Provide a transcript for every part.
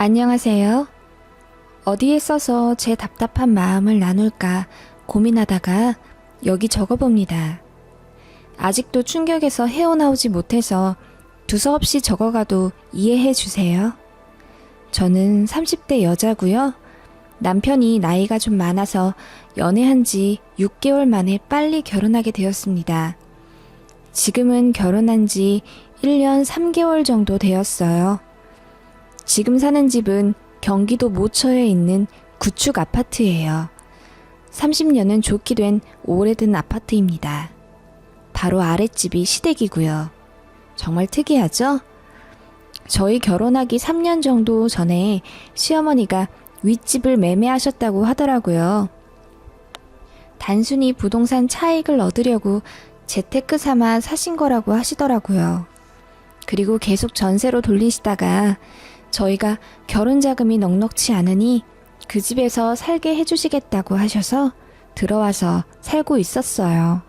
안녕하세요. 어디에 써서 제 답답한 마음을 나눌까 고민하다가 여기 적어봅니다. 아직도 충격에서 헤어나오지 못해서 두서없이 적어가도 이해해 주세요. 저는 30대 여자고요. 남편이 나이가 좀 많아서 연애한 지 6개월 만에 빨리 결혼하게 되었습니다. 지금은 결혼한 지 1년 3개월 정도 되었어요. 지금 사는 집은 경기도 모처에 있는 구축 아파트예요. 30년은 좋게 된 오래된 아파트입니다. 바로 아랫집이 시댁이고요. 정말 특이하죠? 저희 결혼하기 3년 정도 전에 시어머니가 윗집을 매매하셨다고 하더라고요. 단순히 부동산 차익을 얻으려고 재테크 삼아 사신 거라고 하시더라고요. 그리고 계속 전세로 돌리시다가 저희가 결혼 자금이 넉넉치 않으니 그 집에서 살게 해주시겠다고 하셔서 들어와서 살고 있었어요.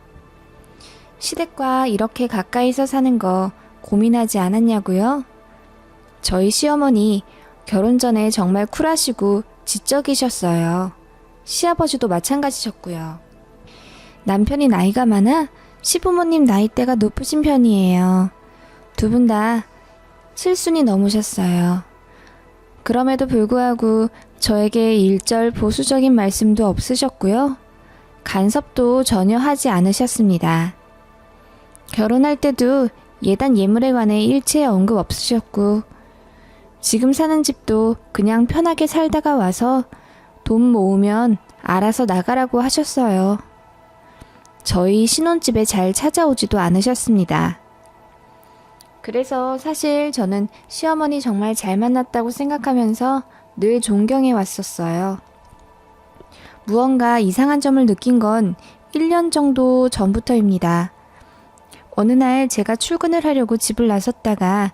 시댁과 이렇게 가까이서 사는 거 고민하지 않았냐고요? 저희 시어머니 결혼 전에 정말 쿨하시고 지적이셨어요. 시아버지도 마찬가지셨고요. 남편이 나이가 많아 시부모님 나이대가 높으신 편이에요. 두 분 다 칠순이 넘으셨어요. 그럼에도 불구하고 저에게 일절 보수적인 말씀도 없으셨고요. 간섭도 전혀 하지 않으셨습니다. 결혼할 때도 예단 예물에 관해 일체 언급 없으셨고 지금 사는 집도 그냥 편하게 살다가 와서 돈 모으면 알아서 나가라고 하셨어요. 저희 신혼집에 잘 찾아오지도 않으셨습니다. 그래서 사실 저는 시어머니 정말 잘 만났다고 생각하면서 늘 존경해 왔었어요. 무언가 이상한 점을 느낀 건 1년 정도 전부터입니다. 어느 날 제가 출근을 하려고 집을 나섰다가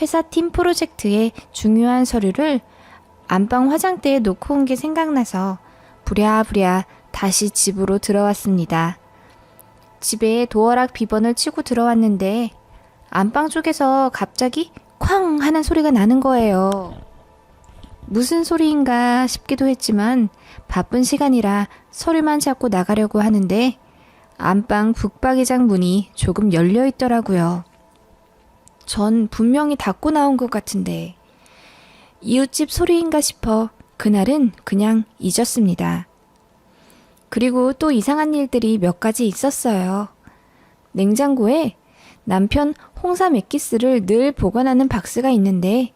회사 팀 프로젝트의 중요한 서류를 안방 화장대에 놓고 온 게 생각나서 부랴부랴 다시 집으로 들어왔습니다. 집에 도어락 비번을 치고 들어왔는데 안방 쪽에서 갑자기 쾅 하는 소리가 나는 거예요. 무슨 소리인가 싶기도 했지만 바쁜 시간이라 서류만 찾고 나가려고 하는데 안방 북박이장 문이 조금 열려 있더라고요. 전 분명히 닫고 나온 것 같은데 이웃집 소리인가 싶어 그날은 그냥 잊었습니다. 그리고 또 이상한 일들이 몇 가지 있었어요. 냉장고에 남편 홍삼 액기스를 늘 보관하는 박스가 있는데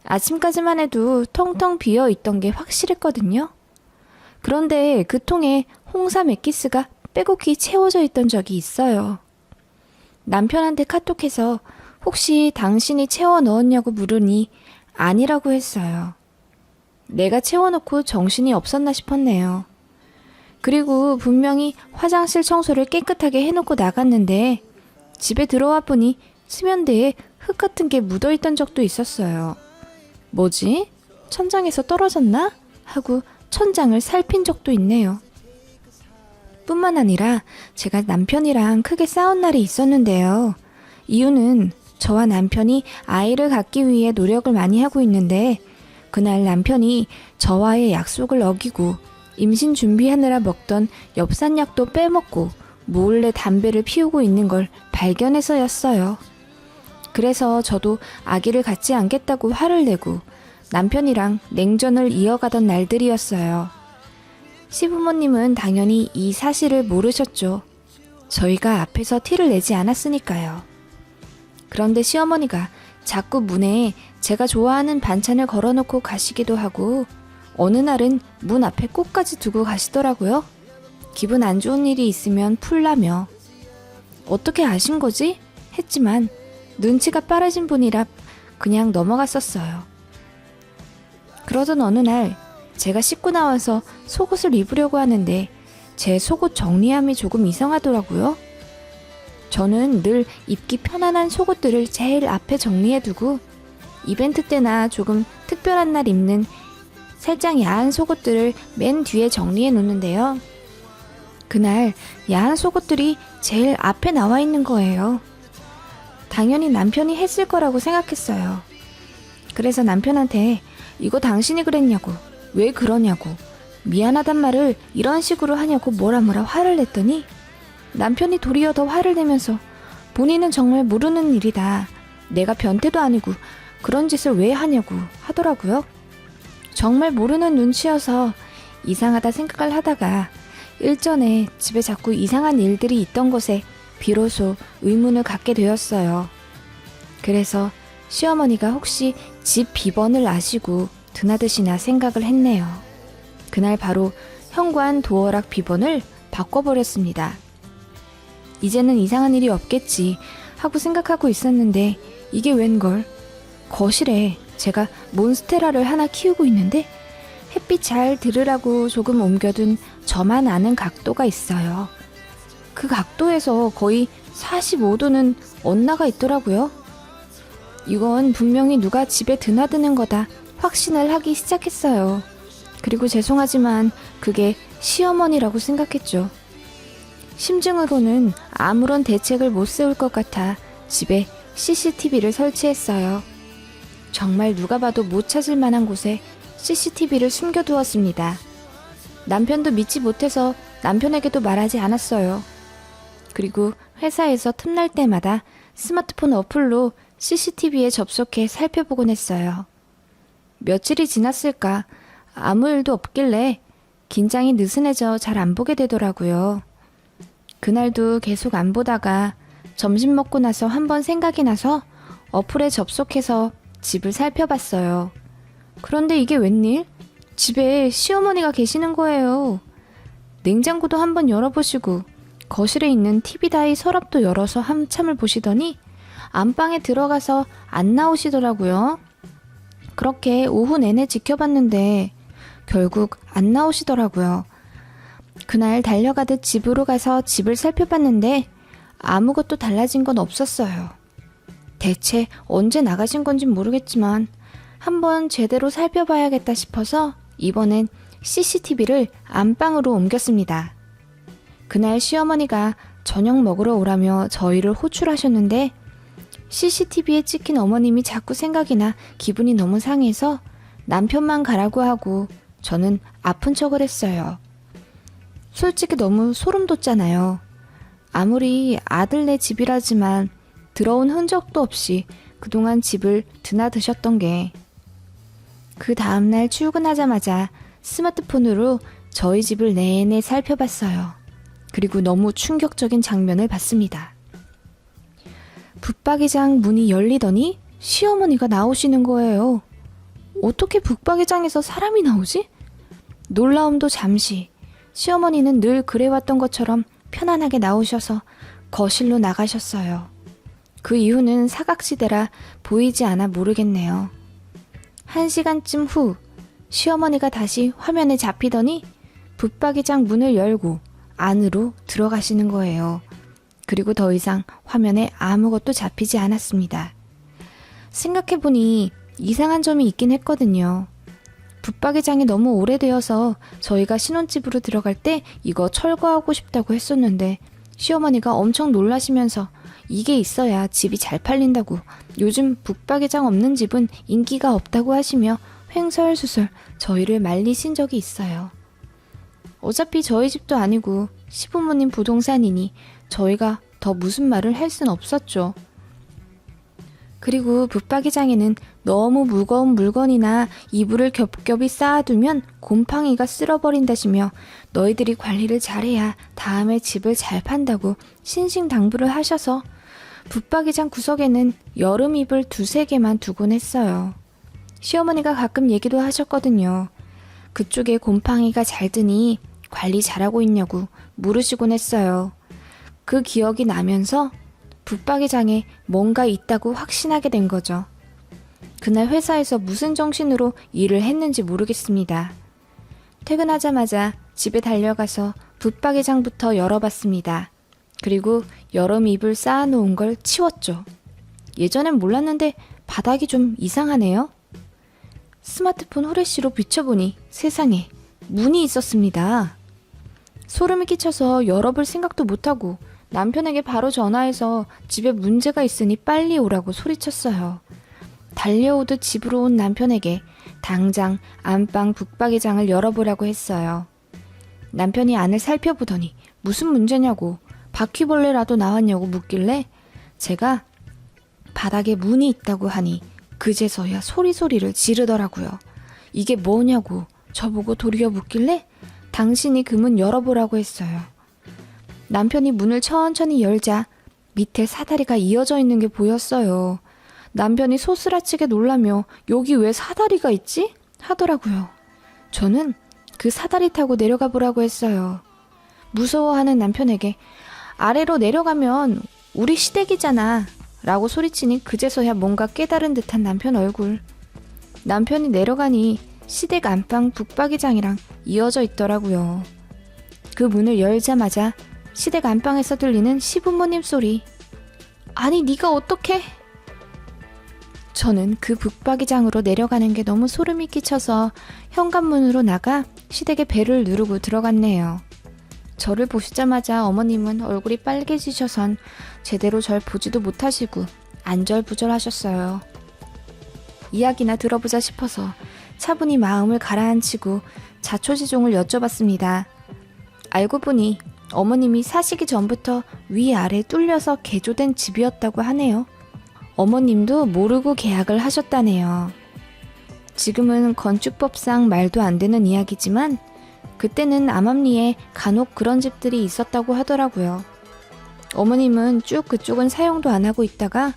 아침까지만 해도 텅텅 비어 있던 게 확실했거든요. 그런데 그 통에 홍삼 액기스가 빼곡히 채워져 있던 적이 있어요. 남편한테 카톡해서 혹시 당신이 채워 넣었냐고 물으니 아니라고 했어요. 내가 채워놓고 정신이 없었나 싶었네요. 그리고 분명히 화장실 청소를 깨끗하게 해놓고 나갔는데 집에 들어와 보니 수면대에 흙 같은 게 묻어있던 적도 있었어요. 뭐지? 천장에서 떨어졌나? 하고 천장을 살핀 적도 있네요. 뿐만 아니라 제가 남편이랑 크게 싸운 날이 있었는데요. 이유는 저와 남편이 아이를 갖기 위해 노력을 많이 하고 있는데 그날 남편이 저와의 약속을 어기고 임신 준비하느라 먹던 엽산약도 빼먹고 몰래 담배를 피우고 있는 걸 발견해서였어요. 그래서 저도 아기를 갖지 않겠다고 화를 내고 남편이랑 냉전을 이어가던 날들이었어요. 시부모님은 당연히 이 사실을 모르셨죠. 저희가 앞에서 티를 내지 않았으니까요. 그런데 시어머니가 자꾸 문에 제가 좋아하는 반찬을 걸어놓고 가시기도 하고 어느 날은 문 앞에 꽃까지 두고 가시더라고요. 기분 안 좋은 일이 있으면 풀라며. 어떻게 아신 거지? 했지만 눈치가 빠르신 분이라 그냥 넘어갔었어요. 그러던 어느 날 제가 씻고 나와서 속옷을 입으려고 하는데 제 속옷 정리함이 조금 이상하더라고요. 저는 늘 입기 편안한 속옷들을 제일 앞에 정리해두고 이벤트 때나 조금 특별한 날 입는 살짝 야한 속옷들을 맨 뒤에 정리해 놓는데요. 그날 야한 속옷들이 제일 앞에 나와 있는 거예요. 당연히 남편이 했을 거라고 생각했어요. 그래서 남편한테 이거 당신이 그랬냐고, 왜 그러냐고, 미안하단 말을 이런 식으로 하냐고 뭐라 화를 냈더니 남편이 도리어 더 화를 내면서 본인은 정말 모르는 일이다. 내가 변태도 아니고 그런 짓을 왜 하냐고 하더라고요. 정말 모르는 눈치여서 이상하다 생각을 하다가 일전에 집에 자꾸 이상한 일들이 있던 것에 비로소 의문을 갖게 되었어요. 그래서 시어머니가 혹시 집 비번을 아시고 드나드시나 생각을 했네요. 그날 바로 현관 도어락 비번을 바꿔버렸습니다. 이제는 이상한 일이 없겠지 하고 생각하고 있었는데 이게 웬걸? 거실에 제가 몬스테라를 하나 키우고 있는데 햇빛 잘 들으라고 조금 옮겨둔 저만 아는 각도가 있어요. 그 각도에서 거의 45도는 엇나가 있더라고요. 이건 분명히 누가 집에 드나드는 거다 확신을 하기 시작했어요. 그리고 죄송하지만 그게 시어머니라고 생각했죠. 심증으로는 아무런 대책을 못 세울 것 같아 집에 CCTV를 설치했어요. 정말 누가 봐도 못 찾을 만한 곳에 CCTV를 숨겨두었습니다. 남편도 믿지 못해서 남편에게도 말하지 않았어요. 그리고 회사에서 틈날 때마다 스마트폰 어플로 CCTV에 접속해 살펴보곤 했어요. 며칠이 지났을까 아무 일도 없길래 긴장이 느슨해져 잘 안 보게 되더라고요. 그날도 계속 안 보다가 점심 먹고 나서 한번 생각이 나서 어플에 접속해서 집을 살펴봤어요. 그런데 이게 웬일? 집에 시어머니가 계시는 거예요. 냉장고도 한번 열어보시고 거실에 있는 TV 다이 서랍도 열어서 한참을 보시더니 안방에 들어가서 안 나오시더라고요. 그렇게 오후 내내 지켜봤는데 결국 안 나오시더라고요. 그날 달려가듯 집으로 가서 집을 살펴봤는데 아무것도 달라진 건 없었어요. 대체 언제 나가신 건진 모르겠지만 한번 제대로 살펴봐야겠다 싶어서 이번엔 CCTV를 안방으로 옮겼습니다. 그날 시어머니가 저녁 먹으러 오라며 저희를 호출하셨는데 CCTV에 찍힌 어머님이 자꾸 생각이 나 기분이 너무 상해서 남편만 가라고 하고 저는 아픈 척을 했어요. 솔직히 너무 소름 돋잖아요. 아무리 아들네 집이라지만 들어온 흔적도 없이 그동안 집을 드나드셨던 게 그 다음날 출근하자마자 스마트폰으로 저희 집을 내내 살펴봤어요. 그리고 너무 충격적인 장면을 봤습니다. 붙박이장 문이 열리더니 시어머니가 나오시는 거예요. 어떻게 붙박이장에서 사람이 나오지? 놀라움도 잠시. 시어머니는 늘 그래왔던 것처럼 편안하게 나오셔서 거실로 나가셨어요. 그 이유는 사각지대라 보이지 않아 모르겠네요. 1시간쯤 후 시어머니가 다시 화면에 잡히더니 붙박이장 문을 열고 안으로 들어가시는 거예요. 그리고 더 이상 화면에 아무것도 잡히지 않았습니다. 생각해보니 이상한 점이 있긴 했거든요. 붙박이장이 너무 오래되어서 저희가 신혼집으로 들어갈 때 이거 철거하고 싶다고 했었는데 시어머니가 엄청 놀라시면서 이게 있어야 집이 잘 팔린다고 요즘 붙박이장 없는 집은 인기가 없다고 하시며 횡설수설 저희를 말리신 적이 있어요. 어차피 저희 집도 아니고 시부모님 부동산이니 저희가 더 무슨 말을 할 순 없었죠. 그리고 붙박이장에는 너무 무거운 물건이나 이불을 겹겹이 쌓아두면 곰팡이가 쓸어버린다시며 너희들이 관리를 잘해야 다음에 집을 잘 판다고 신신당부를 하셔서 붙박이장 구석에는 여름 이불 2-3개만 두곤 했어요. 시어머니가 가끔 얘기도 하셨거든요. 그쪽에 곰팡이가 잘 드니 관리 잘하고 있냐고 물으시곤 했어요. 그 기억이 나면서 붙박이장에 뭔가 있다고 확신하게 된 거죠. 그날 회사에서 무슨 정신으로 일을 했는지 모르겠습니다. 퇴근하자마자 집에 달려가서 붙박이장부터 열어봤습니다. 그리고 여름 이불 쌓아놓은 걸 치웠죠. 예전엔 몰랐는데 바닥이 좀 이상하네요. 스마트폰 후레쉬로 비춰보니 세상에 문이 있었습니다. 소름이 끼쳐서 열어볼 생각도 못하고 남편에게 바로 전화해서 집에 문제가 있으니 빨리 오라고 소리쳤어요. 달려오듯 집으로 온 남편에게 당장 안방 북박이장을 열어보라고 했어요. 남편이 안을 살펴보더니 무슨 문제냐고, 바퀴벌레라도 나왔냐고 묻길래 제가 바닥에 문이 있다고 하니 그제서야 소리소리를 지르더라고요. 이게 뭐냐고 저보고 도리어 묻길래 당신이 그 문 열어보라고 했어요. 남편이 문을 천천히 열자 밑에 사다리가 이어져 있는 게 보였어요. 남편이 소스라치게 놀라며 여기 왜 사다리가 있지? 하더라고요. 저는 그 사다리 타고 내려가 보라고 했어요. 무서워하는 남편에게 아래로 내려가면 우리 시댁이잖아 라고 소리치니 그제서야 뭔가 깨달은 듯한 남편 얼굴. 남편이 내려가니 시댁 안방 북박이장이랑 이어져 있더라고요. 그 문을 열자마자 시댁 안방에서 들리는 시부모님 소리. 아니 네가 어떡해? 저는 그 북박이장으로 내려가는 게 너무 소름이 끼쳐서 현관문으로 나가 시댁의 벨을 누르고 들어갔네요. 저를 보시자마자 어머님은 얼굴이 빨개지셔선 제대로 절 보지도 못하시고 안절부절하셨어요. 이야기나 들어보자 싶어서 차분히 마음을 가라앉히고 자초지종을 여쭤봤습니다. 알고 보니 어머님이 사시기 전부터 위아래 뚫려서 개조된 집이었다고 하네요. 어머님도 모르고 계약을 하셨다네요. 지금은 건축법상 말도 안 되는 이야기지만 그때는 암암리에 간혹 그런 집들이 있었다고 하더라고요. 어머님은 쭉 그쪽은 사용도 안 하고 있다가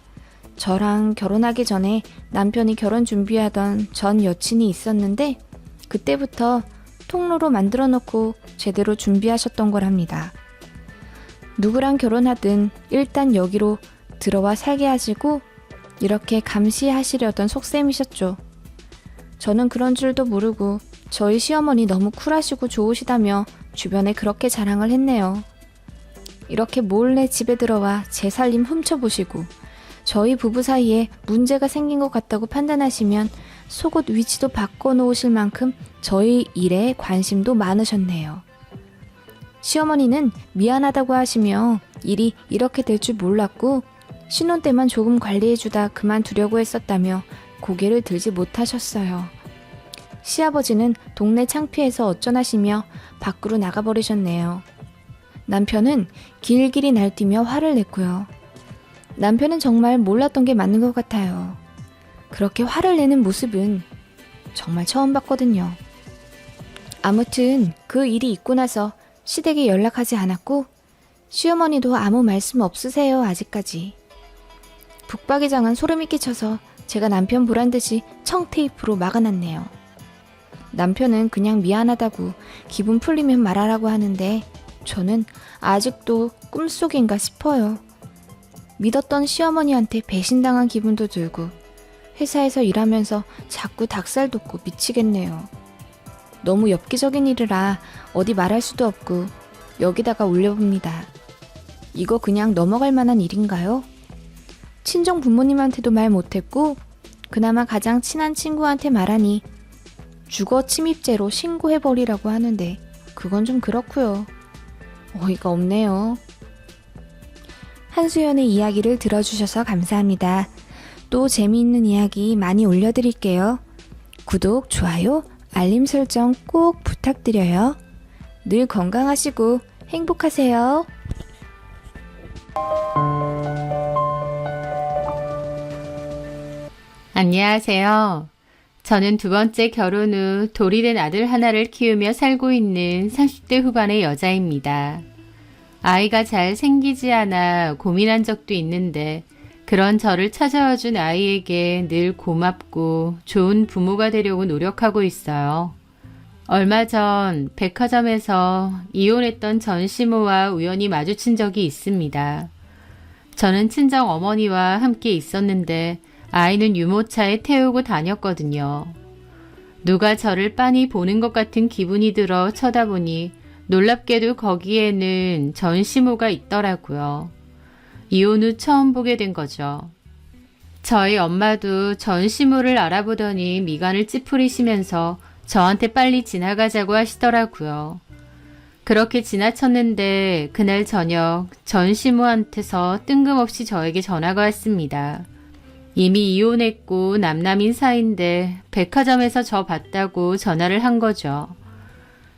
저랑 결혼하기 전에 남편이 결혼 준비하던 전 여친이 있었는데 그때부터 통로로 만들어 놓고 제대로 준비하셨던 거랍니다. 누구랑 결혼하든 일단 여기로 들어와 살게 하시고 이렇게 감시하시려던 속셈이셨죠. 저는 그런 줄도 모르고 저희 시어머니 너무 쿨하시고 좋으시다며 주변에 그렇게 자랑을 했네요. 이렇게 몰래 집에 들어와 제 살림 훔쳐보시고 저희 부부 사이에 문제가 생긴 것 같다고 판단하시면 속옷 위치도 바꿔놓으실 만큼 저희 일에 관심도 많으셨네요. 시어머니는 미안하다고 하시며 일이 이렇게 될 줄 몰랐고 신혼 때만 조금 관리해주다 그만두려고 했었다며 고개를 들지 못하셨어요. 시아버지는 동네 창피해서 어쩌나시며 밖으로 나가버리셨네요. 남편은 길길이 날뛰며 화를 냈고요. 남편은 정말 몰랐던 게 맞는 것 같아요. 그렇게 화를 내는 모습은 정말 처음 봤거든요. 아무튼 그 일이 있고 나서 시댁에 연락하지 않았고 시어머니도 아무 말씀 없으세요 아직까지. 북박이장은 소름이 끼쳐서 제가 남편 보란 듯이 청테이프로 막아놨네요. 남편은 그냥 미안하다고 기분 풀리면 말하라고 하는데 저는 아직도 꿈속인가 싶어요. 믿었던 시어머니한테 배신당한 기분도 들고 회사에서 일하면서 자꾸 닭살 돋고 미치겠네요. 너무 엽기적인 일이라 어디 말할 수도 없고 여기다가 올려봅니다. 이거 그냥 넘어갈 만한 일인가요? 친정 부모님한테도 말 못했고 그나마 가장 친한 친구한테 말하니 주거 침입죄로 신고해버리라고 하는데 그건 좀 그렇고요. 어이가 없네요. 한수연의 이야기를 들어주셔서 감사합니다. 또 재미있는 이야기 많이 올려드릴게요. 구독, 좋아요, 알림 설정 꼭 부탁드려요. 늘 건강하시고 행복하세요. 안녕하세요. 저는 두 번째 결혼 후 돌이 된 아들 하나를 키우며 살고 있는 30대 후반의 여자입니다. 아이가 잘 생기지 않아 고민한 적도 있는데 그런 저를 찾아와준 아이에게 늘 고맙고 좋은 부모가 되려고 노력하고 있어요. 얼마 전 백화점에서 이혼했던 전 시모와 우연히 마주친 적이 있습니다. 저는 친정 어머니와 함께 있었는데 아이는 유모차에 태우고 다녔거든요. 누가 저를 빤히 보는 것 같은 기분이 들어 쳐다보니 놀랍게도 거기에는 전 시모가 있더라고요. 이혼 후 처음 보게 된 거죠. 저희 엄마도 전 시모를 알아보더니 미간을 찌푸리시면서 저한테 빨리 지나가자고 하시더라고요. 그렇게 지나쳤는데 그날 저녁 전 시모한테서 뜬금없이 저에게 전화가 왔습니다. 이미 이혼했고 남남인 사이인데 백화점에서 저 봤다고 전화를 한 거죠.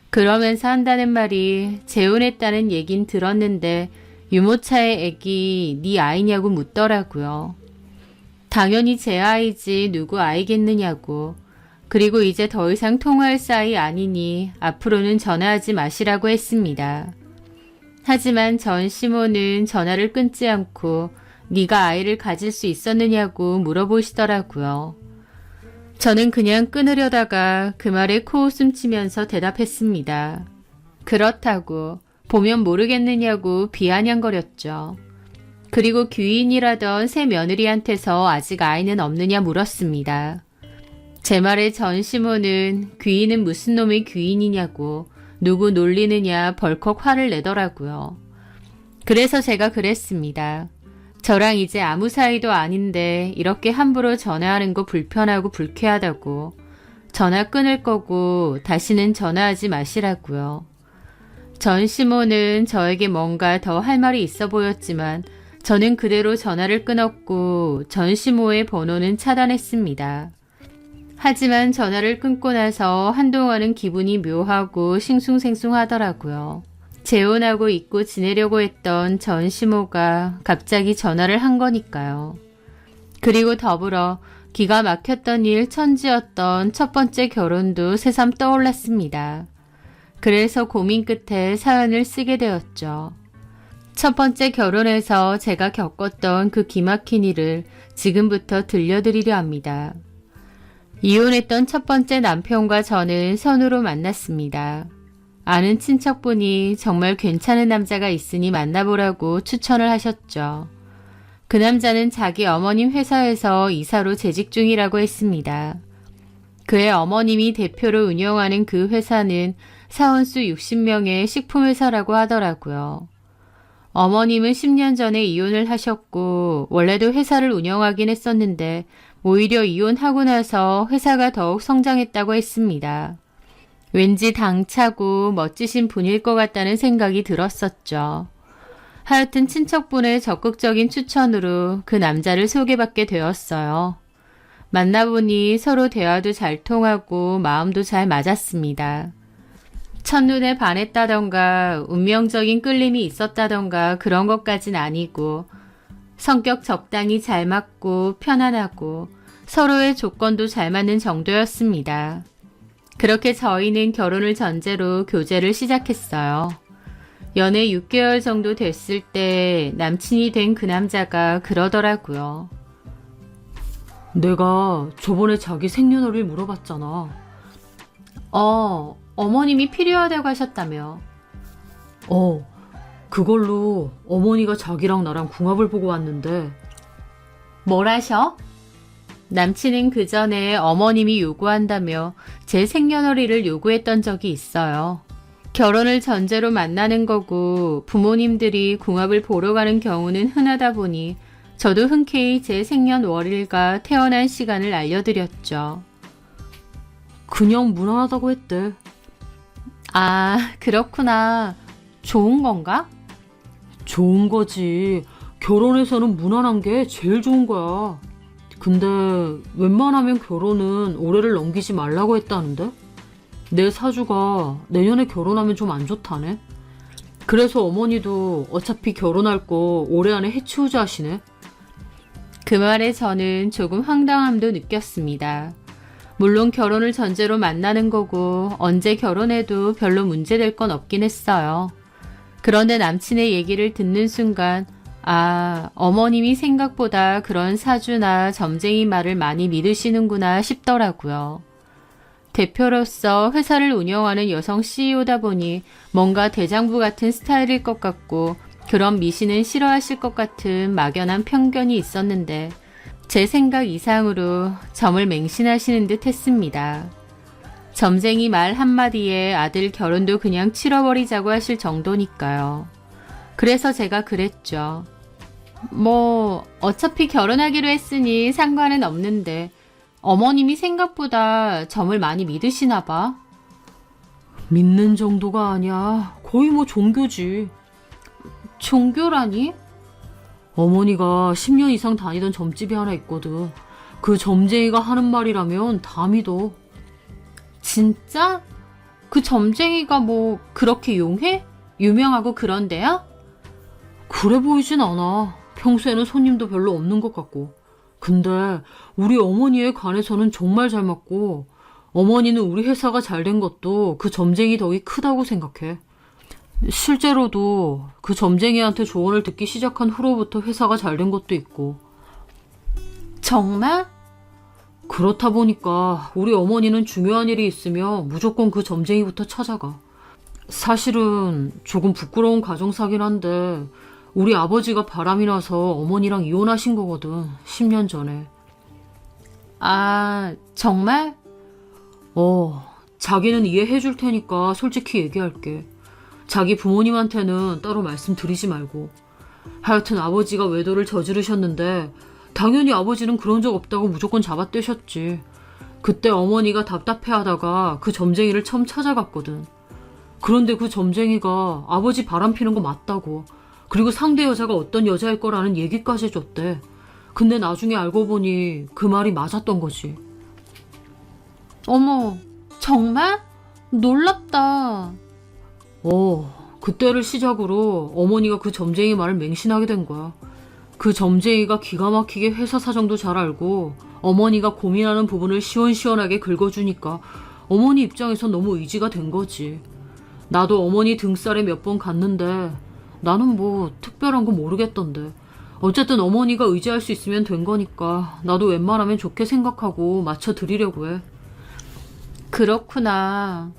그러면서 한다는 말이 재혼했다는 얘긴 들었는데 유모차의 애기 네 아이냐고 묻더라고요. 당연히 제 아이지 누구 아이겠느냐고. 그리고 이제 더 이상 통화할 사이 아니니 앞으로는 전화하지 마시라고 했습니다. 하지만 전 시모는 전화를 끊지 않고 네가 아이를 가질 수 있었느냐고 물어보시더라고요. 저는 그냥 끊으려다가 그 말에 코웃음 치면서 대답했습니다. 그렇다고 보면 모르겠느냐고 비아냥거렸죠. 그리고 귀인이라던 새 며느리한테서 아직 아이는 없느냐 물었습니다. 제 말에 전 시모는 귀인은 무슨 놈의 귀인이냐고 누구 놀리느냐 벌컥 화를 내더라고요. 그래서 제가 그랬습니다. 저랑 이제 아무 사이도 아닌데 이렇게 함부로 전화하는 거 불편하고 불쾌하다고. 전화 끊을 거고 다시는 전화하지 마시라고요. 전 시모는 저에게 뭔가 더 할 말이 있어 보였지만 저는 그대로 전화를 끊었고 전 시모의 번호는 차단했습니다. 하지만 전화를 끊고 나서 한동안은 기분이 묘하고 싱숭생숭하더라고요. 재혼하고 잊고 지내려고 했던 전 시모가 갑자기 전화를 한 거니까요. 그리고 더불어 기가 막혔던 일 천지였던 첫 번째 결혼도 새삼 떠올랐습니다. 그래서 고민 끝에 사연을 쓰게 되었죠. 첫 번째 결혼에서 제가 겪었던 그 기막힌 일을 지금부터 들려드리려 합니다. 이혼했던 첫 번째 남편과 저는 선후로 만났습니다. 아는 친척분이 정말 괜찮은 남자가 있으니 만나보라고 추천을 하셨죠. 그 남자는 자기 어머님 회사에서 이사로 재직 중이라고 했습니다. 그의 어머님이 대표로 운영하는 그 회사는 사원수 60명의 식품회사라고 하더라고요. 어머님은 10년 전에 이혼을 하셨고 원래도 회사를 운영하긴 했었는데 오히려 이혼하고 나서 회사가 더욱 성장했다고 했습니다. 왠지 당차고 멋지신 분일 것 같다는 생각이 들었었죠. 하여튼 친척분의 적극적인 추천으로 그 남자를 소개받게 되었어요. 만나보니 서로 대화도 잘 통하고 마음도 잘 맞았습니다. 첫눈에 반했다던가 운명적인 끌림이 있었다던가 그런 것까진 아니고 성격 적당히 잘 맞고 편안하고 서로의 조건도 잘 맞는 정도였습니다. 그렇게 저희는 결혼을 전제로 교제를 시작했어요. 연애 6개월 정도 됐을 때 남친이 된 그 남자가 그러더라고요. 내가 저번에 자기 생년월일 물어봤잖아. 어머님이 필요하다고 하셨다며. 그걸로 어머니가 자기랑 나랑 궁합을 보고 왔는데. 뭘 하셔? 남친은 그 전에 어머님이 요구한다며 제 생년월일을 요구했던 적이 있어요. 결혼을 전제로 만나는 거고 부모님들이 궁합을 보러 가는 경우는 흔하다 보니 저도 흔쾌히 제 생년월일과 태어난 시간을 알려드렸죠. 그냥 무난하다고 했대. 아, 그렇구나. 좋은 건가? 좋은 거지. 결혼해서는 무난한 게 제일 좋은 거야. 근데 웬만하면 결혼은 올해를 넘기지 말라고 했다는데? 내 사주가 내년에 결혼하면 좀 안 좋다네. 그래서 어머니도 어차피 결혼할 거 올해 안에 해치우자 하시네. 그 말에 저는 조금 황당함도 느꼈습니다. 물론 결혼을 전제로 만나는 거고 언제 결혼해도 별로 문제될 건 없긴 했어요. 그런데 남친의 얘기를 듣는 순간 어머님이 생각보다 그런 사주나 점쟁이 말을 많이 믿으시는구나 싶더라고요. 대표로서 회사를 운영하는 여성 CEO다 보니 뭔가 대장부 같은 스타일일 것 같고 그런 미신은 싫어하실 것 같은 막연한 편견이 있었는데 제 생각 이상으로 점을 맹신하시는 듯 했습니다. 점쟁이 말 한마디에 아들 결혼도 그냥 치러버리자고 하실 정도니까요. 그래서 제가 그랬죠. 어차피 결혼하기로 했으니 상관은 없는데 어머님이 생각보다 점을 많이 믿으시나 봐. 믿는 정도가 아니야. 거의 종교지. 종교라니? 어머니가 10년 이상 다니던 점집이 하나 있거든. 그 점쟁이가 하는 말이라면 다 믿어. 진짜? 그 점쟁이가 뭐 그렇게 용해? 유명하고 그런데요? 그래 보이진 않아. 평소에는 손님도 별로 없는 것 같고. 근데 우리 어머니에 관해서는 정말 잘 맞고, 어머니는 우리 회사가 잘 된 것도 그 점쟁이 덕이 크다고 생각해. 실제로도 그 점쟁이한테 조언을 듣기 시작한 후로부터 회사가 잘 된 것도 있고. 정말? 그렇다 보니까 우리 어머니는 중요한 일이 있으면 무조건 그 점쟁이부터 찾아가. 사실은 조금 부끄러운 가정사긴 한데 우리 아버지가 바람이 나서 어머니랑 이혼하신 거거든. 10년 전에. 아, 정말? 자기는 이해해 줄 테니까 솔직히 얘기할게. 자기 부모님한테는 따로 말씀드리지 말고. 하여튼 아버지가 외도를 저지르셨는데 당연히 아버지는 그런 적 없다고 무조건 잡아떼셨지. 그때 어머니가 답답해하다가 그 점쟁이를 처음 찾아갔거든. 그런데 그 점쟁이가 아버지 바람 피는 거 맞다고, 그리고 상대 여자가 어떤 여자일 거라는 얘기까지 해줬대. 근데 나중에 알고 보니 그 말이 맞았던 거지. 어머, 정말? 놀랍다. 그때를 시작으로 어머니가 그 점쟁이 말을 맹신하게 된 거야. 그 점쟁이가 기가 막히게 회사 사정도 잘 알고 어머니가 고민하는 부분을 시원시원하게 긁어주니까 어머니 입장에선 너무 의지가 된 거지. 나도 어머니 등살에 몇 번 갔는데 나는 뭐 특별한 거 모르겠던데. 어쨌든 어머니가 의지할 수 있으면 된 거니까 나도 웬만하면 좋게 생각하고 맞춰드리려고 해. 그렇구나.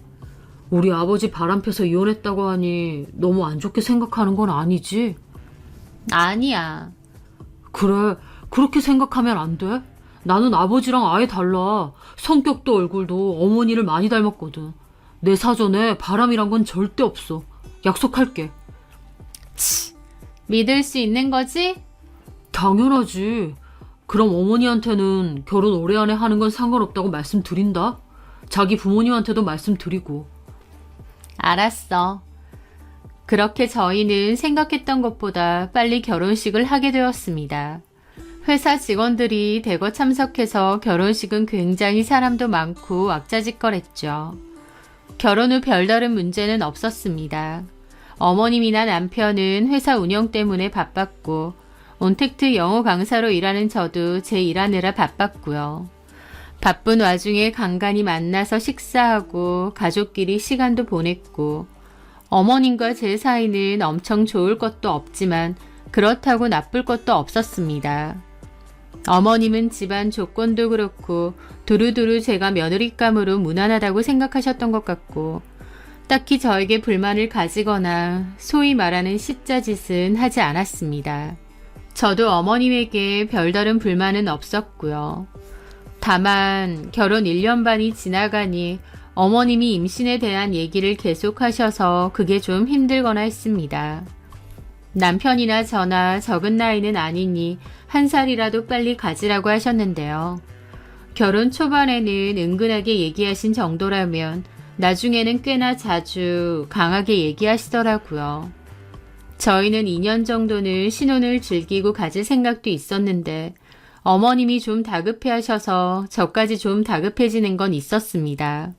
우리 아버지 바람펴서 이혼했다고 하니 너무 안 좋게 생각하는 건 아니지? 아니야. 그래, 그렇게 생각하면 안 돼? 나는 아버지랑 아예 달라. 성격도 얼굴도 어머니를 많이 닮았거든. 내 사전에 바람이란 건 절대 없어. 약속할게. 믿을 수 있는 거지? 당연하지. 그럼 어머니한테는 결혼 올해 안에 하는 건 상관없다고 말씀드린다. 자기 부모님한테도 말씀드리고. 알았어. 그렇게 저희는 생각했던 것보다 빨리 결혼식을 하게 되었습니다. 회사 직원들이 대거 참석해서 결혼식은 굉장히 사람도 많고 왁자지껄했죠. 결혼 후 별다른 문제는 없었습니다. 어머님이나 남편은 회사 운영 때문에 바빴고 온택트 영어 강사로 일하는 저도 제 일하느라 바빴고요. 바쁜 와중에 간간히 만나서 식사하고 가족끼리 시간도 보냈고, 어머님과 제 사이는 엄청 좋을 것도 없지만 그렇다고 나쁠 것도 없었습니다. 어머님은 집안 조건도 그렇고 두루두루 제가 며느리감으로 무난하다고 생각하셨던 것 같고, 딱히 저에게 불만을 가지거나 소위 말하는 시짜짓은 하지 않았습니다. 저도 어머님에게 별다른 불만은 없었고요. 다만 결혼 1년 반이 지나가니 어머님이 임신에 대한 얘기를 계속하셔서 그게 좀 힘들거나 했습니다. 남편이나 저나 적은 나이는 아니니 1살이라도 빨리 가지라고 하셨는데요. 결혼 초반에는 은근하게 얘기하신 정도라면 나중에는 꽤나 자주 강하게 얘기하시더라고요. 저희는 2년 정도는 신혼을 즐기고 가질 생각도 있었는데 어머님이 좀 다급해하셔서 저까지 좀 다급해지는 건 있었습니다.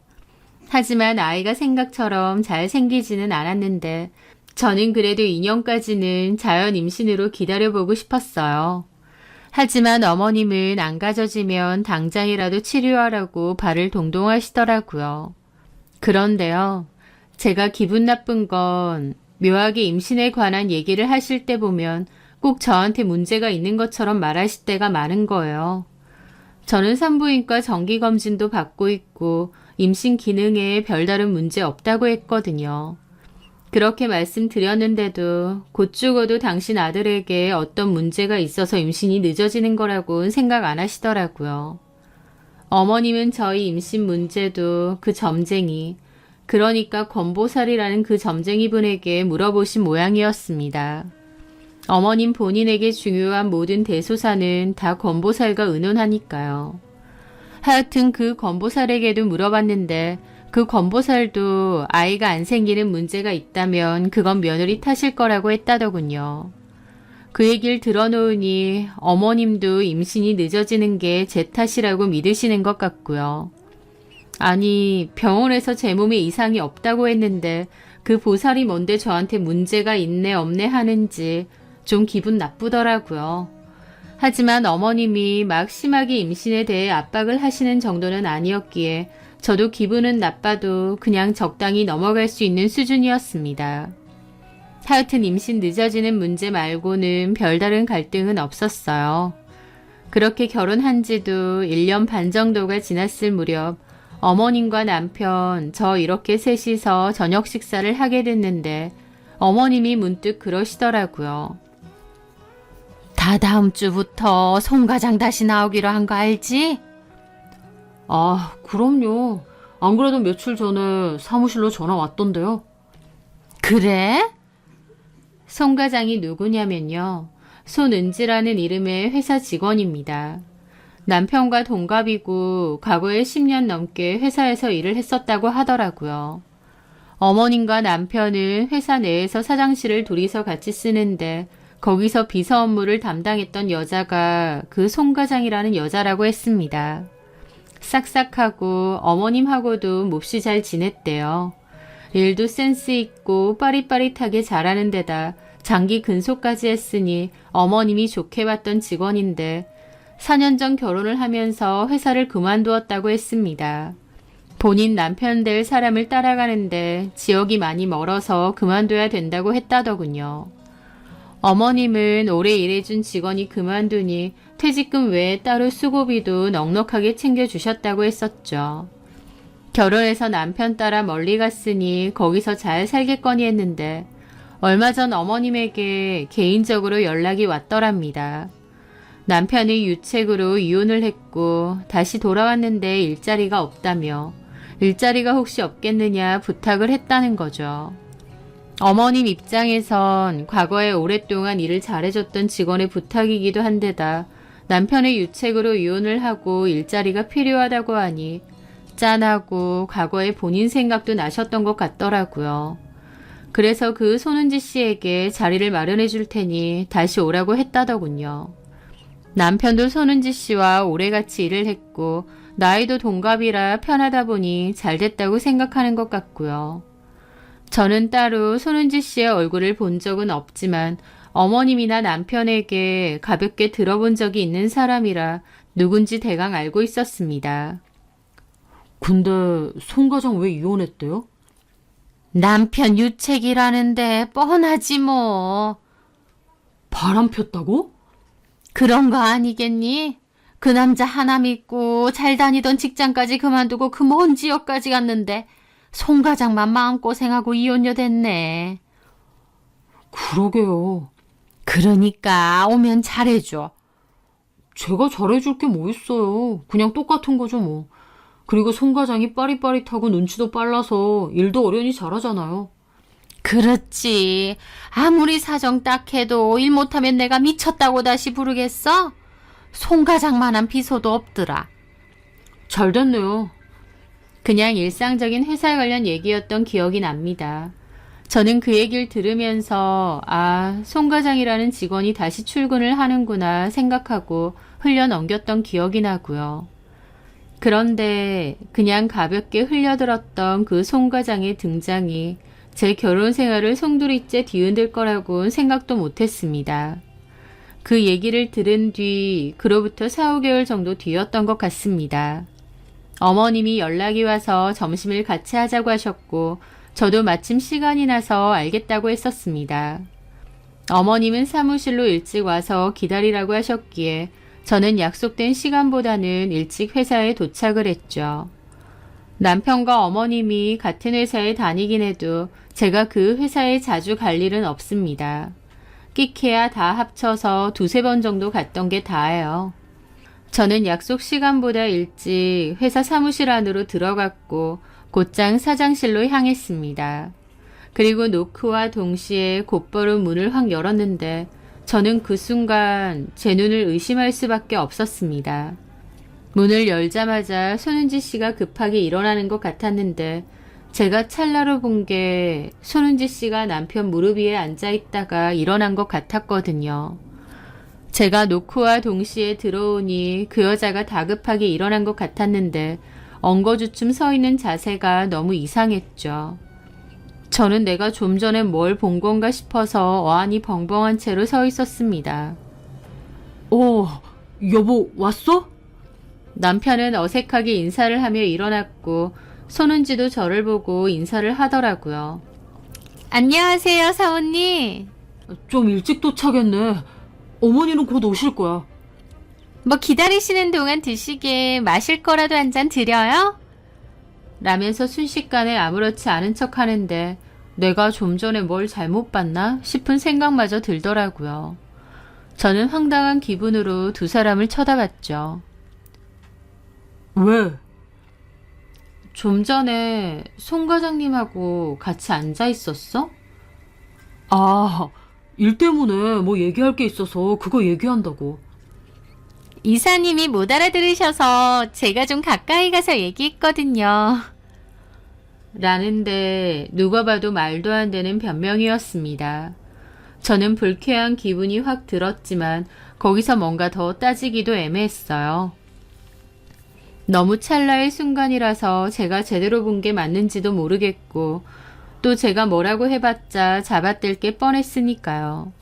하지만 아이가 생각처럼 잘 생기지는 않았는데 저는 그래도 2년까지는 자연 임신으로 기다려보고 싶었어요. 하지만 어머님은 안 가져지면 당장이라도 치료하라고 발을 동동하시더라고요. 그런데요, 제가 기분 나쁜 건 묘하게 임신에 관한 얘기를 하실 때 보면 꼭 저한테 문제가 있는 것처럼 말하실 때가 많은 거예요. 저는 산부인과 정기검진도 받고 있고 임신 기능에 별다른 문제 없다고 했거든요. 그렇게 말씀드렸는데도 곧 죽어도 당신 아들에게 어떤 문제가 있어서 임신이 늦어지는 거라고는 생각 안 하시더라고요. 어머님은 저희 임신 문제도 그 점쟁이, 그러니까 권보살이라는 그 점쟁이 분에게 물어보신 모양이었습니다. 어머님 본인에게 중요한 모든 대소사는 다 권보살과 의논하니까요. 하여튼 그 권보살에게도 물어봤는데 그 권보살도 아이가 안 생기는 문제가 있다면 그건 며느리 탓일 거라고 했다더군요. 그 얘기를 들어놓으니 어머님도 임신이 늦어지는 게 제 탓이라고 믿으시는 것 같고요. 아니, 병원에서 제 몸에 이상이 없다고 했는데 그 보살이 뭔데 저한테 문제가 있네 없네 하는지 좀 기분 나쁘더라고요. 하지만 어머님이 막 심하게 임신에 대해 압박을 하시는 정도는 아니었기에 저도 기분은 나빠도 그냥 적당히 넘어갈 수 있는 수준이었습니다. 하여튼 임신 늦어지는 문제 말고는 별다른 갈등은 없었어요. 그렇게 결혼한 지도 1년 반 정도가 지났을 무렵 어머님과 남편, 저 이렇게 셋이서 저녁 식사를 하게 됐는데 어머님이 문득 그러시더라고요. 다다음 주부터 송가장 다시 나오기로 한 거 알지? 아, 그럼요. 안 그래도 며칠 전에 사무실로 전화 왔던데요. 그래? 송가장이 누구냐면요. 손은지라는 이름의 회사 직원입니다. 남편과 동갑이고 과거에 10년 넘게 회사에서 일을 했었다고 하더라고요. 어머님과 남편은 회사 내에서 사장실을 둘이서 같이 쓰는데 거기서 비서 업무를 담당했던 여자가 그 송과장이라는 여자라고 했습니다. 싹싹하고 어머님하고도 몹시 잘 지냈대요. 일도 센스 있고 빠릿빠릿하게 잘하는 데다 장기 근속까지 했으니 어머님이 좋게 봤던 직원인데 4년 전 결혼을 하면서 회사를 그만두었다고 했습니다. 본인 남편 될 사람을 따라가는데 지역이 많이 멀어서 그만둬야 된다고 했다더군요. 어머님은 오래 일해준 직원이 그만두니 퇴직금 외에 따로 수고비도 넉넉하게 챙겨주셨다고 했었죠. 결혼해서 남편 따라 멀리 갔으니 거기서 잘 살겠거니 했는데 얼마 전 어머님에게 개인적으로 연락이 왔더랍니다. 남편이 유책으로 이혼을 했고 다시 돌아왔는데 일자리가 없다며 일자리가 혹시 없겠느냐 부탁을 했다는 거죠. 어머님 입장에선 과거에 오랫동안 일을 잘해줬던 직원의 부탁이기도 한데다 남편의 유책으로 이혼을 하고 일자리가 필요하다고 하니 짠하고 과거에 본인 생각도 나셨던 것 같더라고요. 그래서 그 손은지 씨에게 자리를 마련해 줄 테니 다시 오라고 했다더군요. 남편도 손은지 씨와 오래같이 일을 했고 나이도 동갑이라 편하다 보니 잘 됐다고 생각하는 것 같고요. 저는 따로 손은지 씨의 얼굴을 본 적은 없지만 어머님이나 남편에게 가볍게 들어본 적이 있는 사람이라 누군지 대강 알고 있었습니다. 근데 송과장 왜 이혼했대요? 남편 유책이라는데 뻔하지 뭐. 바람 폈다고? 그런 거 아니겠니? 그 남자 하나 믿고 잘 다니던 직장까지 그만두고 그 먼 지역까지 갔는데 송과장만 마음고생하고 이혼녀 됐네. 그러게요. 그러니까 오면 잘해줘. 제가 잘해줄 게 뭐 있어요. 그냥 똑같은 거죠 뭐. 그리고 송과장이 빠릿빠릿하고 눈치도 빨라서 일도 어련히 잘하잖아요. 그렇지. 아무리 사정 딱해도 일 못하면 내가 미쳤다고 다시 부르겠어? 송과장만한 비소도 없더라. 잘 됐네요. 그냥 일상적인 회사 관련 얘기였던 기억이 납니다. 저는 그 얘기를 들으면서 송과장이라는 직원이 다시 출근을 하는구나 생각하고 흘려넘겼던 기억이 나고요. 그런데 그냥 가볍게 흘려들었던 그 송과장의 등장이 제 결혼 생활을 송두리째 뒤흔들 거라고는 생각도 못했습니다. 그 얘기를 들은 뒤 그로부터 4, 5개월 정도 뒤였던 것 같습니다. 어머님이 연락이 와서 점심을 같이 하자고 하셨고 저도 마침 시간이 나서 알겠다고 했었습니다. 어머님은 사무실로 일찍 와서 기다리라고 하셨기에 저는 약속된 시간보다는 일찍 회사에 도착을 했죠. 남편과 어머님이 같은 회사에 다니긴 해도 제가 그 회사에 자주 갈 일은 없습니다. 끼케야 다 합쳐서 2-3번 정도 갔던 게 다예요. 저는 약속 시간보다 일찍 회사 사무실 안으로 들어갔고 곧장 사장실로 향했습니다. 그리고 노크와 동시에 곧바로 문을 확 열었는데 저는 그 순간 제 눈을 의심할 수밖에 없었습니다. 문을 열자마자 손은지 씨가 급하게 일어나는 것 같았는데 제가 찰나로 본 게 손은지 씨가 남편 무릎 위에 앉아 있다가 일어난 것 같았거든요. 제가 노크와 동시에 들어오니 그 여자가 다급하게 일어난 것 같았는데 엉거주춤 서 있는 자세가 너무 이상했죠. 저는 내가 좀 전에 뭘 본 건가 싶어서 어안이 벙벙한 채로 서 있었습니다. 여보, 왔어? 남편은 어색하게 인사를 하며 일어났고 손은지도 저를 보고 인사를 하더라고요. 안녕하세요, 사모님. 좀 일찍 도착했네. 어머니는 곧 오실 거야. 뭐 기다리시는 동안 드시게 마실 거라도 한 잔 드려요? 라면서 순식간에 아무렇지 않은 척 하는데 내가 좀 전에 뭘 잘못 봤나 싶은 생각마저 들더라고요. 저는 황당한 기분으로 두 사람을 쳐다봤죠. 왜? 좀 전에 송 과장님하고 같이 앉아 있었어? 일 때문에 뭐 얘기할 게 있어서 그거 얘기한다고. 이사님이 못 알아들으셔서 제가 좀 가까이 가서 얘기했거든요. 라는데 누가 봐도 말도 안 되는 변명이었습니다. 저는 불쾌한 기분이 확 들었지만 거기서 뭔가 더 따지기도 애매했어요. 너무 찰나의 순간이라서 제가 제대로 본 게 맞는지도 모르겠고 또 제가 뭐라고 해봤자 잡아뜰 게 뻔했으니까요.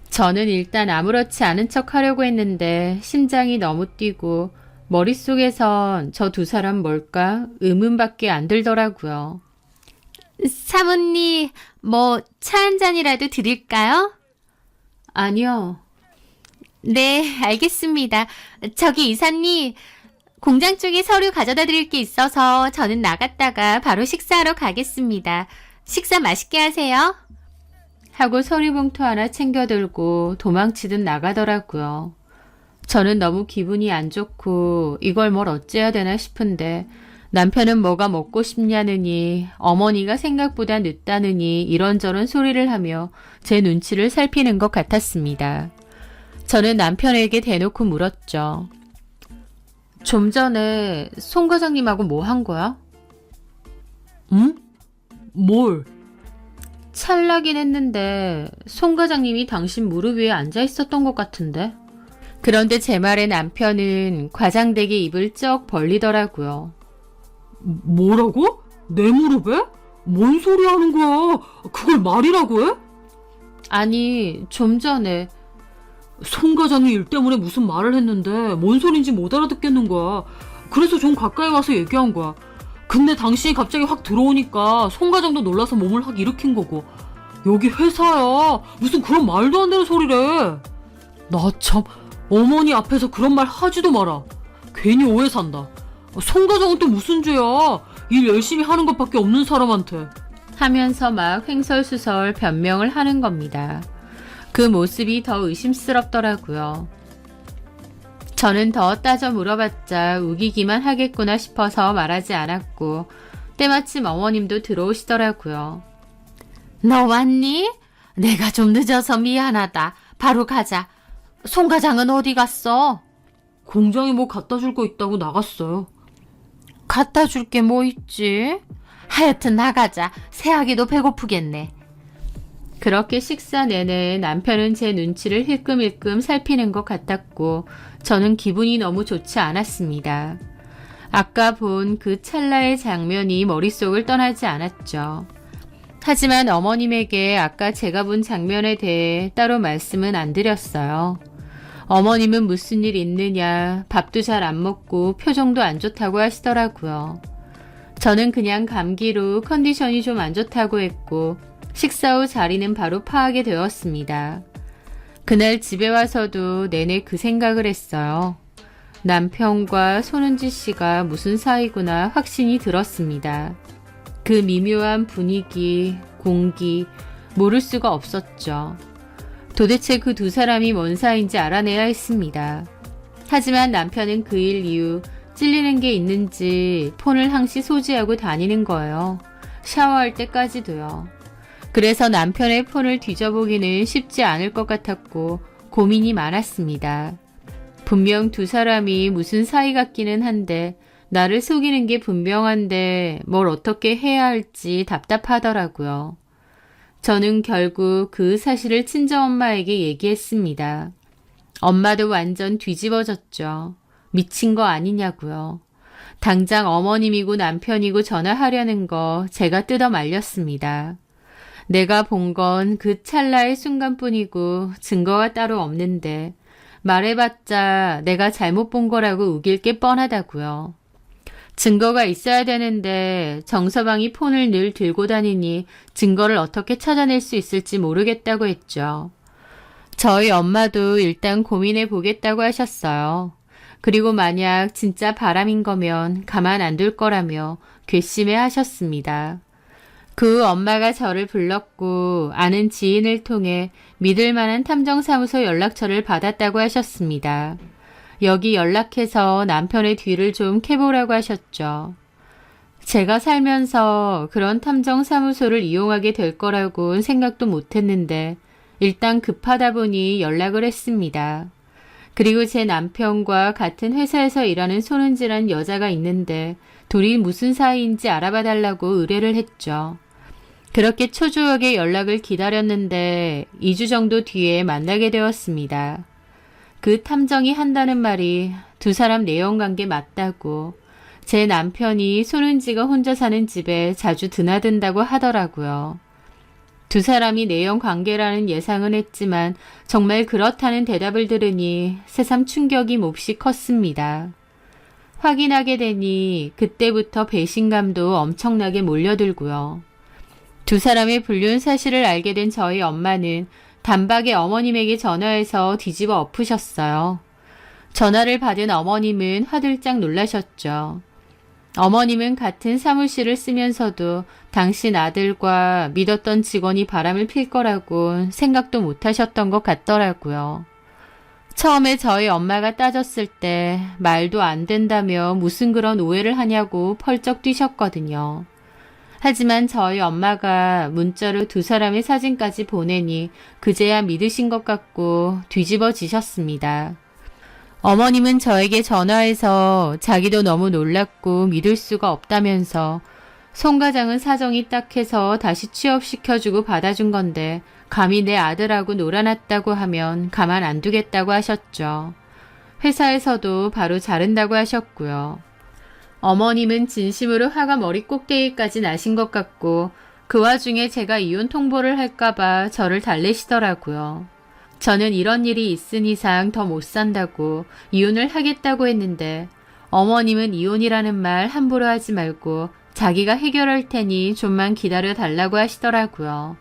저는 일단 아무렇지 않은 척 하려고 했는데 심장이 너무 뛰고 머릿속에선 저 두 사람 뭘까 의문밖에 안 들더라고요. 사모님, 뭐 차 한 잔이라도 드릴까요? 아니요. 네, 알겠습니다. 저기 이사님, 공장 쪽에 서류 가져다 드릴 게 있어서 저는 나갔다가 바로 식사하러 가겠습니다. 식사 맛있게 하세요. 하고 서류봉투 하나 챙겨 들고 도망치듯 나가더라고요. 저는 너무 기분이 안 좋고 이걸 뭘 어째야 되나 싶은데 남편은 뭐가 먹고 싶냐느니 어머니가 생각보다 늦다느니 이런저런 소리를 하며 제 눈치를 살피는 것 같았습니다. 저는 남편에게 대놓고 물었죠. 좀 전에 송 과장님하고 뭐 한 거야? 응? 뭘? 찰나긴 했는데 송 과장님이 당신 무릎 위에 앉아 있었던 것 같은데. 그런데 제 말에 남편은 과장되게 입을 쩍 벌리더라고요. 뭐라고? 내 무릎에? 뭔 소리 하는 거야? 그걸 말이라고 해? 아니, 좀 전에 송 과장이 일 때문에 무슨 말을 했는데 뭔 소린지 못 알아듣겠는 거야. 그래서 좀 가까이 와서 얘기한 거야. 근데 당신이 갑자기 확 들어오니까 송 과장도 놀라서 몸을 확 일으킨 거고. 여기 회사야. 무슨 그런 말도 안 되는 소리래. 나 참 어머니 앞에서 그런 말 하지도 마라. 괜히 오해 산다. 송 과장은 또 무슨 죄야. 일 열심히 하는 것밖에 없는 사람한테. 하면서 막 횡설수설 변명을 하는 겁니다. 그 모습이 더 의심스럽더라고요. 저는 더 따져 물어봤자 우기기만 하겠구나 싶어서 말하지 않았고 때마침 어머님도 들어오시더라고요. 너 왔니? 내가 좀 늦어서 미안하다. 바로 가자. 송 과장은 어디 갔어? 공장에 뭐 갖다 줄 거 있다고 나갔어요. 갖다 줄 게 뭐 있지? 하여튼 나가자. 새아기도 배고프겠네. 그렇게 식사 내내 남편은 제 눈치를 힐끔힐끔 살피는 것 같았고 저는 기분이 너무 좋지 않았습니다. 아까 본 그 찰나의 장면이 머릿속을 떠나지 않았죠. 하지만 어머님에게 아까 제가 본 장면에 대해 따로 말씀은 안 드렸어요. 어머님은 무슨 일 있느냐, 밥도 잘 안 먹고 표정도 안 좋다고 하시더라고요. 저는 그냥 감기로 컨디션이 좀 안 좋다고 했고 식사 후 자리는 바로 파하게 되었습니다. 그날 집에 와서도 내내 그 생각을 했어요. 남편과 손은지 씨가 무슨 사이구나 확신이 들었습니다. 그 미묘한 분위기, 공기, 모를 수가 없었죠. 도대체 그 두 사람이 뭔 사이인지 알아내야 했습니다. 하지만 남편은 그 일 이후 찔리는 게 있는지 폰을 항시 소지하고 다니는 거예요. 샤워할 때까지도요. 그래서 남편의 폰을 뒤져보기는 쉽지 않을 것 같았고 고민이 많았습니다. 분명 두 사람이 무슨 사이 같기는 한데 나를 속이는 게 분명한데 뭘 어떻게 해야 할지 답답하더라고요. 저는 결국 그 사실을 친정엄마에게 얘기했습니다. 엄마도 완전 뒤집어졌죠. 미친 거 아니냐고요. 당장 어머님이고 남편이고 전화하려는 거 제가 뜯어 말렸습니다. 내가 본 건 그 찰나의 순간뿐이고 증거가 따로 없는데 말해봤자 내가 잘못 본 거라고 우길 게 뻔하다고요. 증거가 있어야 되는데 정서방이 폰을 늘 들고 다니니 증거를 어떻게 찾아낼 수 있을지 모르겠다고 했죠. 저희 엄마도 일단 고민해 보겠다고 하셨어요. 그리고 만약 진짜 바람인 거면 가만 안 둘 거라며 괘씸해 하셨습니다. 그 엄마가 저를 불렀고 아는 지인을 통해 믿을 만한 탐정사무소 연락처를 받았다고 하셨습니다. 여기 연락해서 남편의 뒤를 좀 캐보라고 하셨죠. 제가 살면서 그런 탐정사무소를 이용하게 될 거라고는 생각도 못했는데 일단 급하다 보니 연락을 했습니다. 그리고 제 남편과 같은 회사에서 일하는 손은지란 여자가 있는데 둘이 무슨 사이인지 알아봐 달라고 의뢰를 했죠. 그렇게 초조하게 연락을 기다렸는데 2주 정도 뒤에 만나게 되었습니다. 그 탐정이 한다는 말이 두 사람 내연관계 맞다고 제 남편이 손은지가 혼자 사는 집에 자주 드나든다고 하더라고요. 두 사람이 내연관계라는 예상은 했지만 정말 그렇다는 대답을 들으니 새삼 충격이 몹시 컸습니다. 확인하게 되니 그때부터 배신감도 엄청나게 몰려들고요. 두 사람의 불륜 사실을 알게 된 저희 엄마는 단박에 어머님에게 전화해서 뒤집어 엎으셨어요. 전화를 받은 어머님은 화들짝 놀라셨죠. 어머님은 같은 사무실을 쓰면서도 당신 아들과 믿었던 직원이 바람을 필 거라고 생각도 못 하셨던 것 같더라고요. 처음에 저희 엄마가 따졌을 때 말도 안 된다며 무슨 그런 오해를 하냐고 펄쩍 뛰셨거든요. 하지만 저희 엄마가 문자로 두 사람의 사진까지 보내니 그제야 믿으신 것 같고 뒤집어지셨습니다. 어머님은 저에게 전화해서 자기도 너무 놀랐고 믿을 수가 없다면서 송 과장은 사정이 딱해서 다시 취업시켜주고 받아준 건데 감히 내 아들하고 놀아났다고 하면 가만 안 두겠다고 하셨죠. 회사에서도 바로 자른다고 하셨고요. 어머님은 진심으로 화가 머리 꼭대기까지 나신 것 같고 그 와중에 제가 이혼 통보를 할까봐 저를 달래시더라고요. 저는 이런 일이 있은 이상 더 못 산다고 이혼을 하겠다고 했는데 어머님은 이혼이라는 말 함부로 하지 말고 자기가 해결할 테니 좀만 기다려 달라고 하시더라고요.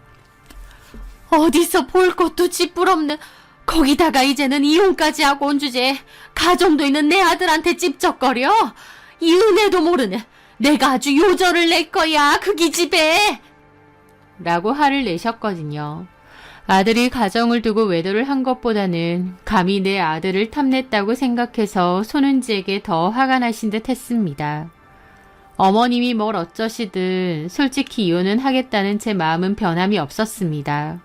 어디서 볼 것도 찌뿌럽는 거기다가 이제는 이혼까지 하고 온 주제에 가정도 있는 내 아들한테 찝쩍거려. 이 은혜도 모르네. 내가 아주 요절을 낼 거야 그 기집애. 라고 화를 내셨거든요. 아들이 가정을 두고 외도를 한 것보다는 감히 내 아들을 탐냈다고 생각해서 손은지에게 더 화가 나신 듯 했습니다. 어머님이 뭘 어쩌시든 솔직히 이혼은 하겠다는 제 마음은 변함이 없었습니다.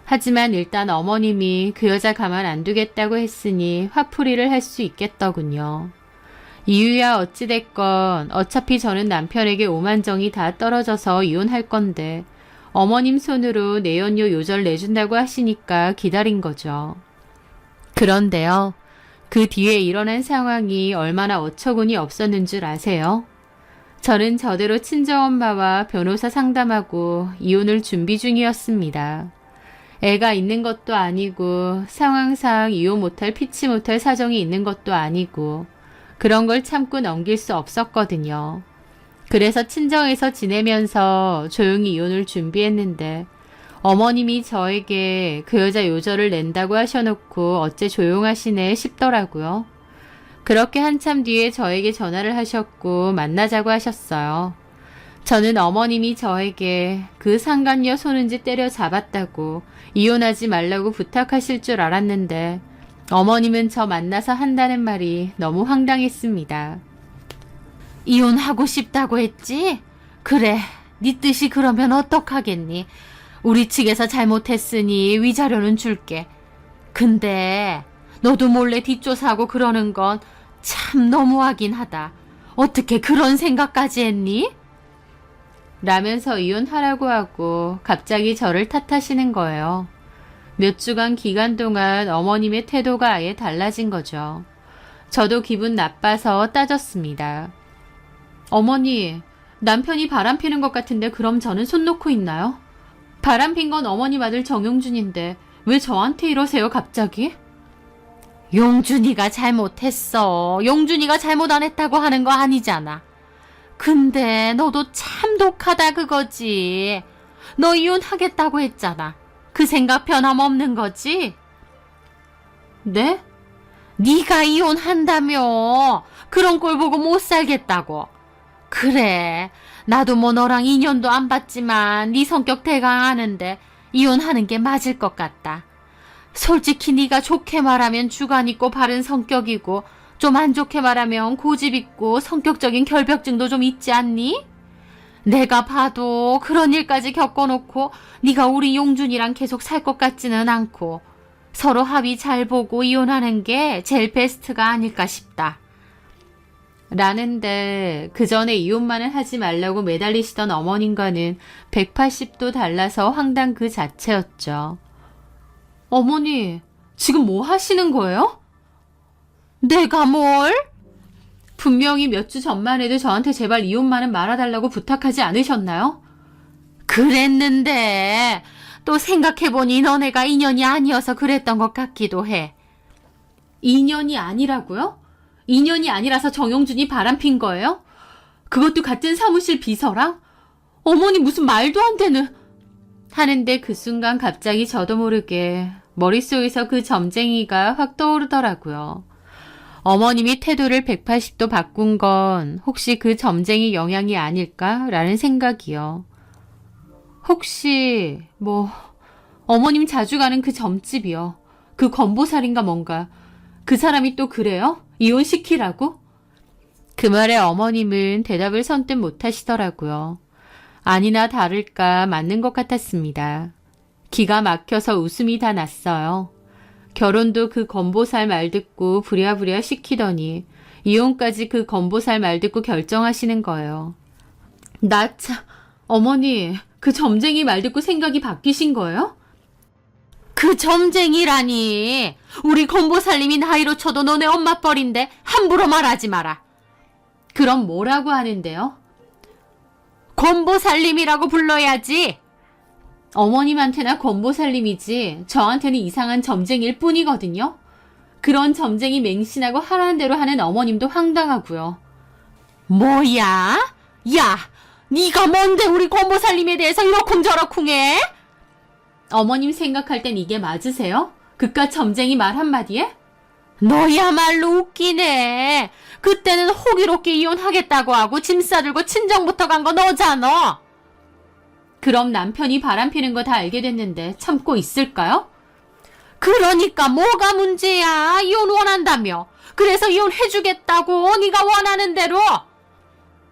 하지만 일단 어머님이 그 여자 가만 안 두겠다고 했으니 화풀이를 할 수 있겠더군요. 이유야 어찌됐건 어차피 저는 남편에게 오만정이 다 떨어져서 이혼할 건데 어머님 손으로 내연료 요절 내준다고 하시니까 기다린 거죠. 그런데요. 그 뒤에 일어난 상황이 얼마나 어처구니 없었는 줄 아세요? 저는 저대로 친정엄마와 변호사 상담하고 이혼을 준비 중이었습니다. 애가 있는 것도 아니고 상황상 이혼 못할 피치 못할 사정이 있는 것도 아니고 그런 걸 참고 넘길 수 없었거든요. 그래서 친정에서 지내면서 조용히 이혼을 준비했는데 어머님이 저에게 그 여자 요절을 낸다고 하셔놓고 어째 조용하시네 싶더라고요. 그렇게 한참 뒤에 저에게 전화를 하셨고 만나자고 하셨어요. 저는 어머님이 저에게 그 상간녀 손은지 때려잡았다고 이혼하지 말라고 부탁하실 줄 알았는데 어머님은 저 만나서 한다는 말이 너무 황당했습니다. 이혼하고 싶다고 했지? 그래, 네 뜻이 그러면 어떡하겠니? 우리 측에서 잘못했으니 위자료는 줄게. 근데 너도 몰래 뒷조사하고 그러는 건 참 너무하긴 하다. 어떻게 그런 생각까지 했니? 라면서 이혼하라고 하고 갑자기 저를 탓하시는 거예요. 몇 주간 기간 동안 어머님의 태도가 아예 달라진 거죠. 저도 기분 나빠서 따졌습니다. 어머니, 남편이 바람피는 것 같은데 그럼 저는 손 놓고 있나요? 바람핀 건 어머님 아들 정용준인데 왜 저한테 이러세요 갑자기? 용준이가 잘못했어. 용준이가 잘못 안 했다고 하는 거 아니잖아. 근데 너도 참 독하다 그거지. 너 이혼하겠다고 했잖아. 그 생각 변함없는 거지? 네? 네가 이혼한다며. 그런 꼴 보고 못 살겠다고. 그래. 나도 뭐 너랑 인연도 안 봤지만 네 성격 대강 아는데 이혼하는 게 맞을 것 같다. 솔직히 네가 좋게 말하면 주관 있고 바른 성격이고 좀 안 좋게 말하면 고집 있고 성격적인 결벽증도 좀 있지 않니? 내가 봐도 그런 일까지 겪어놓고 네가 우리 용준이랑 계속 살 것 같지는 않고 서로 합의 잘 보고 이혼하는 게 제일 베스트가 아닐까 싶다. 라는데 그 전에 이혼만은 하지 말라고 매달리시던 어머님과는 180도 달라서 황당 그 자체였죠. 어머니, 지금 뭐 하시는 거예요? 내가 뭘? 분명히 몇 주 전만 해도 저한테 제발 이혼만은 말아달라고 부탁하지 않으셨나요? 그랬는데 또 생각해보니 너네가 인연이 아니어서 그랬던 것 같기도 해. 인연이 아니라고요? 인연이 아니라서 정용준이 바람핀 거예요? 그것도 같은 사무실 비서랑? 어머니 무슨 말도 안 되는... 하는데 그 순간 갑자기 저도 모르게 머릿속에서 그 점쟁이가 확 떠오르더라고요. 어머님이 태도를 180도 바꾼 건 혹시 그 점쟁이 영향이 아닐까라는 생각이요. 혹시 어머님 자주 가는 그 점집이요. 그 건보살인가 뭔가. 그 사람이 또 그래요? 이혼시키라고? 그 말에 어머님은 대답을 선뜻 못하시더라고요. 아니나 다를까 맞는 것 같았습니다. 기가 막혀서 웃음이 다 났어요. 결혼도 그 건보살 말 듣고 부랴부랴 시키더니 이혼까지 그 건보살 말 듣고 결정하시는 거예요. 나 참, 어머니, 그 점쟁이 말 듣고 생각이 바뀌신 거예요? 그 점쟁이라니. 우리 건보살님이 나이로 쳐도 너네 엄마 뻘인데 함부로 말하지 마라. 그럼 뭐라고 하는데요? 건보살님이라고 불러야지. 어머님한테나 건보살님이지 저한테는 이상한 점쟁이일 뿐이거든요. 그런 점쟁이 맹신하고 하라는 대로 하는 어머님도 황당하고요. 뭐야? 야, 네가 뭔데 우리 건보살님에 대해서 이러쿵저러쿵 해? 어머님 생각할 땐 이게 맞으세요? 그깟 점쟁이 말 한마디에? 너야말로 웃기네. 그때는 호기롭게 이혼하겠다고 하고 짐 싸들고 친정부터 간 거 너잖아. 그럼 남편이 바람피는 거 다 알게 됐는데 참고 있을까요? 그러니까 뭐가 문제야. 이혼 원한다며. 그래서 이혼해주겠다고 네가 원하는 대로.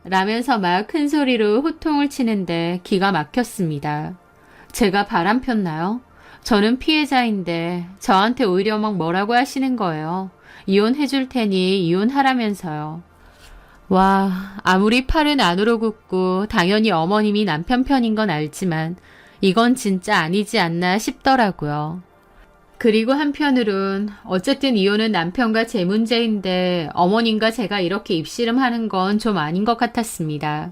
라면서 막 큰 소리로 호통을 치는데 기가 막혔습니다. 제가 바람폈나요? 저는 피해자인데 저한테 오히려 막 뭐라고 하시는 거예요. 이혼해줄 테니 이혼하라면서요. 와, 아무리 팔은 안으로 굽고 당연히 어머님이 남편 편인 건 알지만 이건 진짜 아니지 않나 싶더라고요. 그리고 한편으론 어쨌든 이혼은 남편과 제 문제인데 어머님과 제가 이렇게 입씨름하는 건 좀 아닌 것 같았습니다.